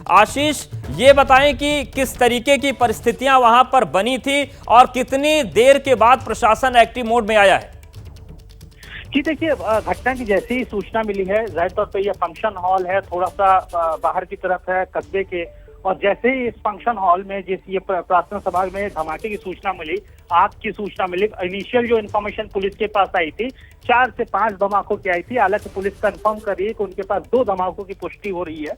आशीष, ये बताएं कि किस तरीके की परिस्थितियां वहां पर बनी थी और कितनी देर के बाद प्रशासन एक्टिव मोड में आया है? जी देखिए, घटना की जैसे ही सूचना मिली है, जाहिर तौर पे ये फंक्शन हॉल है, थोड़ा सा बाहर की तरफ है कस्बे के, और जैसे ही इस फंक्शन हॉल में ये प्रार्थना सभा में धमाके की सूचना मिली, आग की सूचना मिली, इनिशियल जो इन्फॉर्मेशन पुलिस के पास आई थी 4 से 5 धमाकों की आई थी। हालांकि पुलिस कंफर्म कर रही है कि उनके पास 2 धमाकों की पुष्टि हो रही है।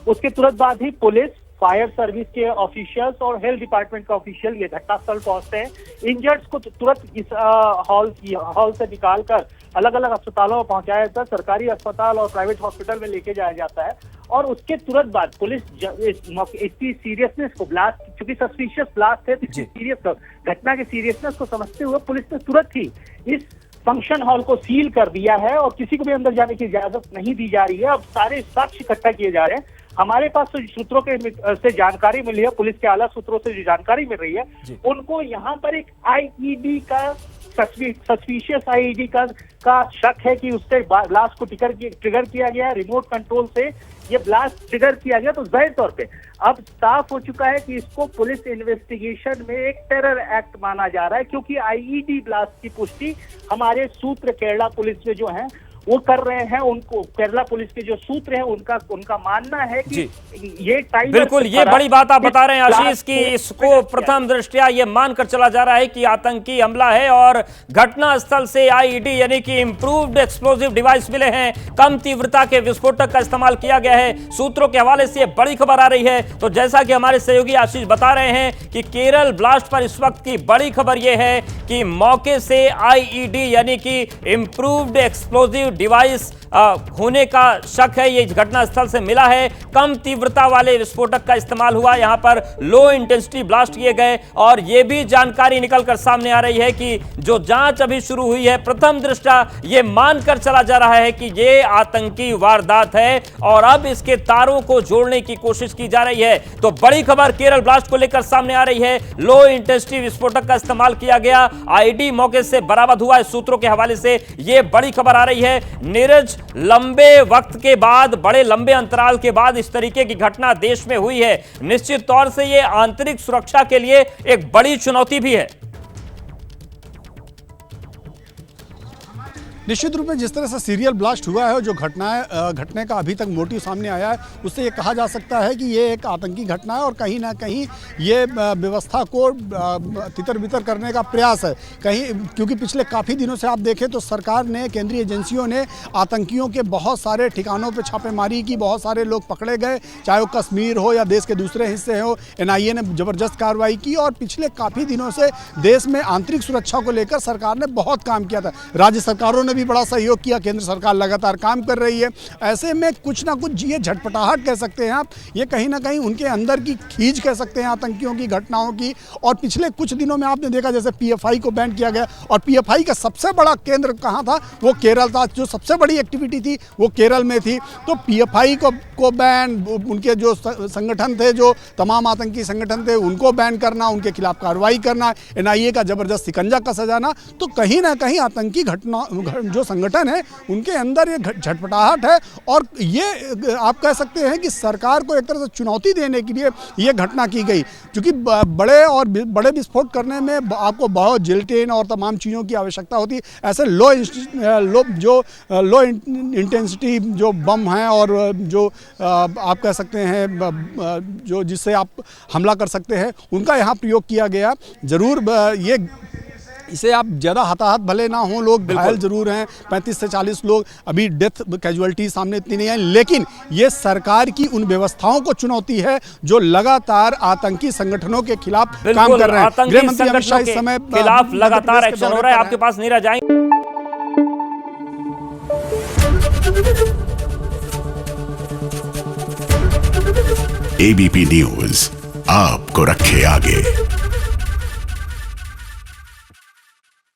उसके तुरंत बाद ही पुलिस, फायर सर्विस के ऑफिशियल्स और हेल्थ डिपार्टमेंट का ऑफिशियल ये घटनास्थल पहुंचते हैं। इंजर्ड्स को तुरंत इस हॉल से निकालकर अलग अलग अस्पतालों में पहुंचाया जाता है। सरकारी अस्पताल और प्राइवेट हॉस्पिटल में लेके जाया जाता है। और उसके तुरंत बाद पुलिस इतनी सीरियसनेस को, ब्लास्ट चूंकि सस्पिशियस ब्लास्ट है, सीरियस घटना के सीरियसनेस को समझते हुए पुलिस ने तुरंत ही इस फंक्शन हॉल को सील कर दिया है और किसी को भी अंदर जाने की इजाजत नहीं दी जा रही है। अब सारे साक्ष्य इकट्ठा किए जा रहे हैं। हमारे पास तो सूत्रों के से जानकारी मिली है, पुलिस के आला सूत्रों से जो जानकारी मिल रही है, उनको यहाँ पर एक आईईडी का सस्पिशियस आईईडी का शक है कि उससे ब्लास्ट को ट्रिगर किया गया है। रिमोट कंट्रोल से ये ब्लास्ट ट्रिगर किया गया। तो जाहिर तौर पे अब साफ हो चुका है कि इसको पुलिस इन्वेस्टिगेशन में एक टेरर एक्ट माना जा रहा है, क्योंकि आईईडी ब्लास्ट की पुष्टि हमारे सूत्र केरला पुलिस में जो है वो कर रहे हैं। उनको केरला पुलिस के जो सूत्र हैं उनका मानना है कि ये टाइम, बिल्कुल ये बड़ी बात आप बता रहे हैं आशीष कि इसको प्रथम दृष्टया ये मानकर चला जा रहा है कि आतंकी हमला है और घटना स्थल से आईईडी यानी कि इंप्रूव्ड एक्सप्लोजिव डिवाइस मिले हैं, कम तीव्रता के विस्फोटक का इस्तेमाल किया गया है। सूत्रों के हवाले से बड़ी खबर आ रही है। तो जैसा कि हमारे सहयोगी आशीष बता रहे हैं कि केरल ब्लास्ट पर इस वक्त की बड़ी खबर यह है कि मौके से आईईडी यानी कि इंप्रूव्ड एक्सप्लोजिव डिवाइस होने का शक है। ये घटना स्थल से मिला है। कम तीव्रता वाले विस्फोटक का इस्तेमाल हुआ, यहां पर लो इंटेंसिटी ब्लास्ट किए गए। और यह भी जानकारी निकलकर सामने आ रही है कि जो जांच अभी शुरू हुई है, प्रथम दृष्टया यह मानकर चला जा रहा है कि यह आतंकी वारदात है और अब इसके तारों को जोड़ने की कोशिश की जा रही है। तो बड़ी खबर केरल ब्लास्ट को लेकर सामने आ रही है। लो इंटेंसिटी विस्फोटक का इस्तेमाल किया गया, आईडी मौके से बरामद हुआ है। सूत्रों के हवाले से यह बड़ी खबर आ रही है। नीरज, लंबे वक्त के बाद, बड़े लंबे अंतराल के बाद इस तरीके की घटना देश में हुई है। निश्चित तौर से यह आंतरिक सुरक्षा के लिए एक बड़ी चुनौती भी है। निश्चित रूप में जिस तरह से सीरियल ब्लास्ट हुआ है, जो घटने का अभी तक मोटिव सामने आया है, उससे ये कहा जा सकता है कि ये एक आतंकी घटना है और कहीं ना कहीं ये व्यवस्था को तितर बितर करने का प्रयास है। क्योंकि पिछले काफ़ी दिनों से आप देखें तो सरकार ने, केंद्रीय एजेंसियों ने आतंकियों के बहुत सारे ठिकानों पर छापेमारी की, बहुत सारे लोग पकड़े गए, चाहे वो कश्मीर हो या देश के दूसरे हिस्से हो। एनआईए ने ज़बरदस्त कार्रवाई की और पिछले काफ़ी दिनों से देश में आंतरिक सुरक्षा को लेकर सरकार ने बहुत काम किया था। राज्य सरकारों ने भी बड़ा सहयोग किया, केंद्र सरकार लगातार काम कर रही है। ऐसे में कुछ ना कुछ ये झटपटाहट कह सकते हैं आप, ये कहीं ना कहीं उनके अंदर की खींच कह सकते हैं आतंकियों की घटनाओं की। और पिछले कुछ दिनों में आपने देखा जैसे पीएफआई को बैन किया गया, और पीएफआई का सबसे बड़ा केंद्र कहाँ था? वो केरल था। जो सबसे बड़ी एक्टिविटी थी वो केरल में थी। तो पीएफआई को बैन, उनके जो संगठन थे, जो तमाम आतंकी संगठन थे, उनको बैन करना, उनके खिलाफ कार्रवाई करना, एनआईए का जबरदस्त शिकंजा कसा जाना, तो कहीं ना कहीं आतंकी घटना जो संगठन है उनके अंदर ये झटपटाहट है। और ये आप कह सकते हैं कि सरकार को एक तरह से चुनौती देने के लिए ये घटना की गई, क्योंकि बड़े विस्फोट करने में आपको बहुत जिलेटिन और तमाम चीज़ों की आवश्यकता होती है। ऐसे लो इंटेंसिटी जो बम हैं और जो आप कह सकते हैं जो जिससे आप हमला कर सकते हैं, उनका यहाँ प्रयोग किया गया। ज़रूर इसे आप ज़्यादा हताहत भले ना हो, लोग घायल जरूर हैं, 35 से 40 लोग, अभी डेथ कैजुअलिटी सामने इतनी नहीं है, लेकिन ये सरकार की उन व्यवस्थाओं को चुनौती है जो लगातार आतंकी संगठनों के खिलाफ काम कर रहे हैं। गृह मंत्री अमित शाह इस समय खिलाफ लगातार एक्शन हो रहा है। आपके पास नीरज आएंगे। एबीपी न्यूज आपको रखे आगे।